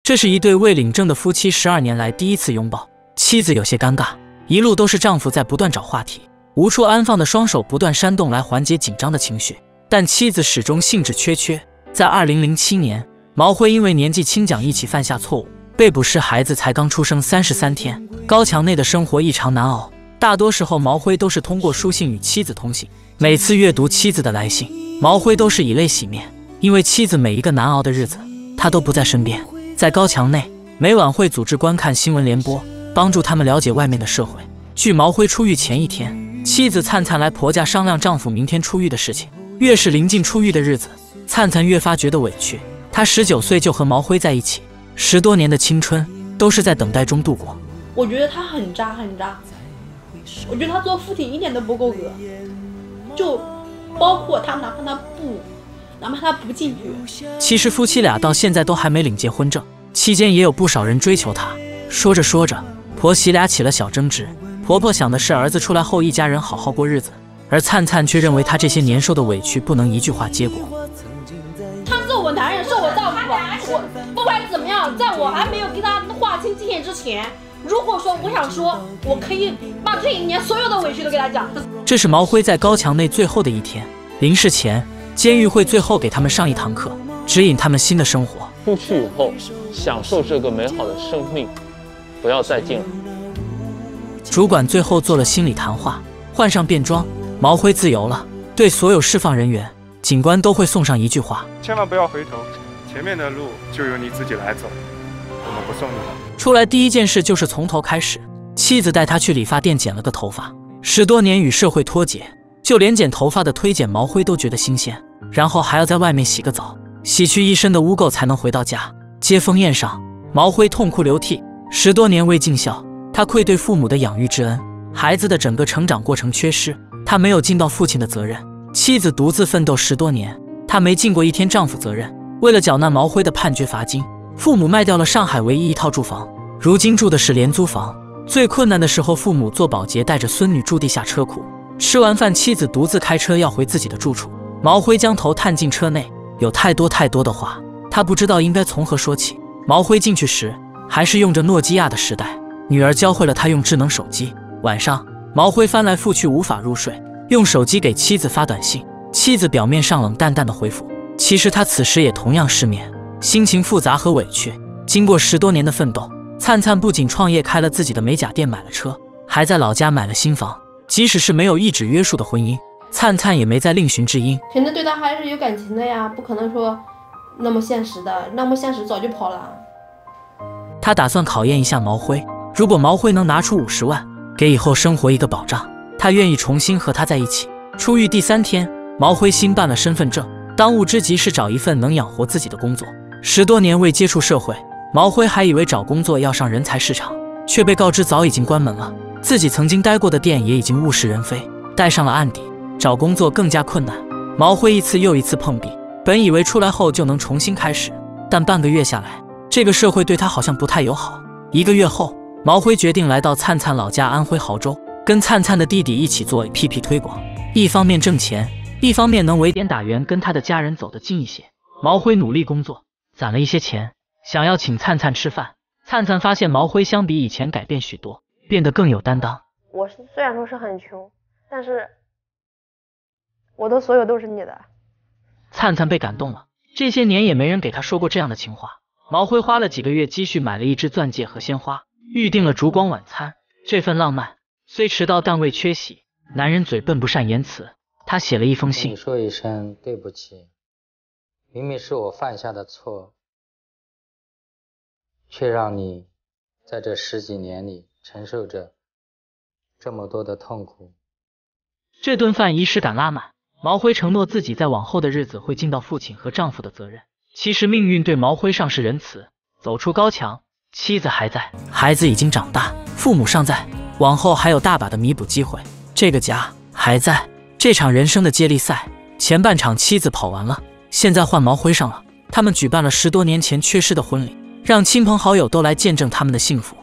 这是一对未领证的夫妻12年来第一次拥抱，妻子有些尴尬，一路都是丈夫在不断找话题，无处安放的双手不断扇动来缓解紧张的情绪，但妻子始终兴致缺缺。在2007年，毛辉因为年纪轻讲义气犯下错误，被捕时孩子才刚出生33天。高墙内的生活异常难熬，大多时候毛辉都是通过书信与妻子通信。每次阅读妻子的来信，毛辉都是以泪洗面，因为妻子每一个难熬的日子，他都不在身边。在高墙内，每晚会组织观看新闻联播，帮助他们了解外面的社会。据毛辉出狱前一天，妻子灿灿来婆家商量丈夫明天出狱的事情。越是临近出狱的日子，灿灿越发觉得委屈。她19岁就和毛辉在一起，10多年的青春都是在等待中度过。我觉得他很渣很渣，我觉得他做父亲一点都不够格，就包括他哪怕他不进去。其实夫妻俩到现在都还没领结婚证，期间也有不少人追求他。说着说着，婆媳俩起了小争执。婆婆想的是儿子出来后一家人好好过日子，而灿灿却认为他这些年受的委屈不能一句话结果。他是我男人，是我丈夫，我不管怎么样，在我还没有跟他划清界限之前，如果说我想说，我可以把这一年所有的委屈都给他讲。这是毛辉在高墙内最后的一天，临事前，监狱会最后给他们上一堂课，指引他们新的生活。出去以后，享受这个美好的生命，不要再进了。主管最后做了心理谈话，换上便装，毛辉自由了。对所有释放人员，警官都会送上一句话：千万不要回头，前面的路就由你自己来走，我们不送你了。出来第一件事就是从头开始，妻子带他去理发店剪了个头发。10多年与社会脱节，就连剪头发的推剪毛辉都觉得新鲜，然后还要在外面洗个澡，洗去一身的污垢才能回到家。接风宴上，毛辉痛哭流涕，10多年未尽孝，他愧对父母的养育之恩，孩子的整个成长过程缺失，他没有尽到父亲的责任。妻子独自奋斗10多年，她没尽过一天丈夫责任。为了缴纳毛辉的判决罚金，父母卖掉了上海唯一一套住房，如今住的是廉租房。最困难的时候，父母做保洁带着孙女住地下车库。吃完饭，妻子独自开车要回自己的住处，毛辉将头探进车内，有太多的话，他不知道应该从何说起。毛辉进去时还是用着诺基亚的时代，女儿教会了他用智能手机。晚上，毛辉翻来覆去无法入睡，用手机给妻子发短信，妻子表面上冷淡淡的回复，其实他此时也同样失眠，心情复杂和委屈。经过10多年的奋斗，灿灿不仅创业开了自己的美甲店，买了车，还在老家买了新房。即使是没有一纸约束的婚姻，灿灿也没再另寻知音。肯定对他还是有感情的呀，不可能说那么现实的，那么现实早就跑了。他打算考验一下毛辉，如果毛辉能拿出50万，给以后生活一个保障，他愿意重新和他在一起。出狱第3天，毛辉新办了身份证，当务之急是找一份能养活自己的工作。10多年未接触社会，毛辉还以为找工作要上人才市场，却被告知早已经关门了，自己曾经待过的店也已经物是人非，带上了案底，找工作更加困难。毛辉一次又一次碰壁，本以为出来后就能重新开始，但半个月下来，这个社会对他好像不太友好。1个月后，毛辉决定来到灿灿老家安徽亳州，跟灿灿的弟弟一起做 APP 推广，一方面挣钱，一方面能围点打援，跟他的家人走得近一些。毛辉努力工作，攒了一些钱，想要请灿灿吃饭。灿灿发现毛辉相比以前改变许多，变得更有担当。我虽然说是很穷，但是我的所有都是你的。灿灿被感动了，这些年也没人给他说过这样的情话。毛辉花了几个月积蓄买了一只钻戒和鲜花，预定了烛光晚餐。这份浪漫虽迟到但未缺席。男人嘴笨不善言辞，他写了一封信，你说一声对不起，明明是我犯下的错，却让你在这10几年里承受着这么多的痛苦。这顿饭仪式感拉满，毛辉承诺自己在往后的日子会尽到父亲和丈夫的责任。其实命运对毛辉尚是仁慈，走出高墙，妻子还在，孩子已经长大，父母尚在，往后还有大把的弥补机会。这个家还在。这场人生的接力赛，前半场妻子跑完了，现在换毛辉上了。他们举办了10多年前缺失的婚礼，让亲朋好友都来见证他们的幸福。